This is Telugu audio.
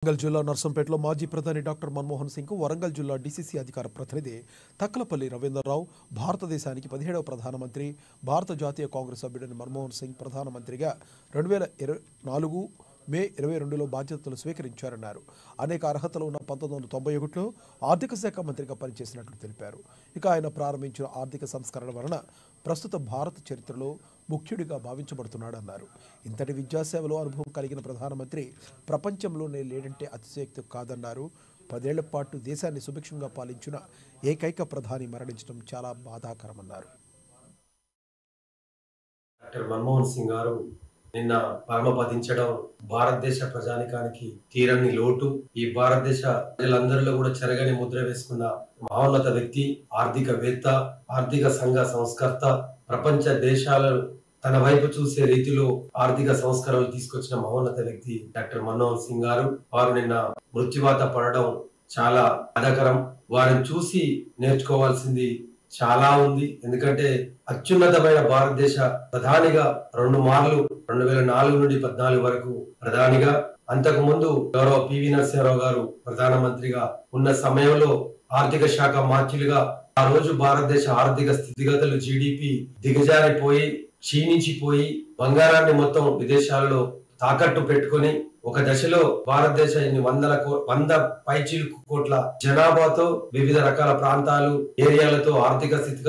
వరంగల్ జిల్లా నర్సంపేటలో మాజీ ప్రధాని డాక్టర్ మన్మోహన్ సింగ్ వరంగల్ జిల్లా డీసీసీ అధికార ప్రతినిధి తక్కలపల్లి రవీంద్రరావు భారతదేశానికి 17వ ప్రధానమంత్రి భారత జాతీయ కాంగ్రెస్ సభ్యుడైన మన్మోహన్ సింగ్ ప్రధానమంత్రిగా 2024 మే 22లో బాధ్యతలు స్వీకరించారన్నారు. అనేక అర్హతలు ఉన్న 1991లో ఆర్థిక శాఖ మంత్రిగా పనిచేసినట్లు తెలిపారు. ఇక ఆయన ప్రారంభించిన ఆర్థిక సంస్కరణ వలన ప్రస్తుత భారత చరిత్రలో ముఖ్యుడిగా భావించబడుతున్నాడన్నారు. ఇంతటి విద్యాసేవలో అనుభవం కలిగిన ప్రధానమంత్రి ప్రపంచంలోనే లేడంటే అతిశయోక్తి కాదన్నారు. 10 ఏళ్ల పాటు దేశాన్ని సుభిక్షంగా పాలించిన ఏకైక ప్రధాని మరణించడం చాలా బాధాకరమన్నారు. డాక్టర్ మన్మోహన్ సింగ్ గారు నిన్న పరమపదించడం భారతదేశ ప్రజానికానికి తీరని లోటు. ఈ భారతదేశ ప్రజలందరిలో కూడా చెరగని ముద్ర వేసుకున్న మహోన్నత వ్యక్తి, ఆర్థికవేత్త, ఆర్థిక సంఘ సంస్కర్త, ప్రపంచ దేశాలను తన వైపు చూసే రీతిలో ఆర్థిక సంస్కరణలు తీసుకొచ్చిన మహోన్నత వ్యక్తి డాక్టర్ మన్మోహన్ సింగ్ గారు. వారు నిన్న మృత్యువాత పడడం చాలా బాధాకరం. వారిని చూసి నేర్చుకోవాల్సింది చాలా ఉంది. ఎందుకంటే అత్యున్నతమైన భారతదేశ ప్రధానిగా 2 మార్లు 2004 నుండి 14 వరకు ప్రధానిగా, అంతకు ముందు గౌరవ పివి నరసింహారావు గారు ప్రధానమంత్రిగా ఉన్న సమయంలో ఆర్థిక శాఖ మంత్రులుగా ఆ రోజు భారతదేశ ఆర్థిక స్థితిగతులు జీడిపి దిగజారిపోయి క్షీణించిపోయి బంగారాన్ని మొత్తం విదేశాలలో తాకట్టు పెట్టుకొని ఒక దశలో భారతదేశ 100 పైచిలుకు కోట్ల జనాభాతో వివిధ రకాల ప్రాంతాలు ఏరియాలతో ఆర్థిక స్థితి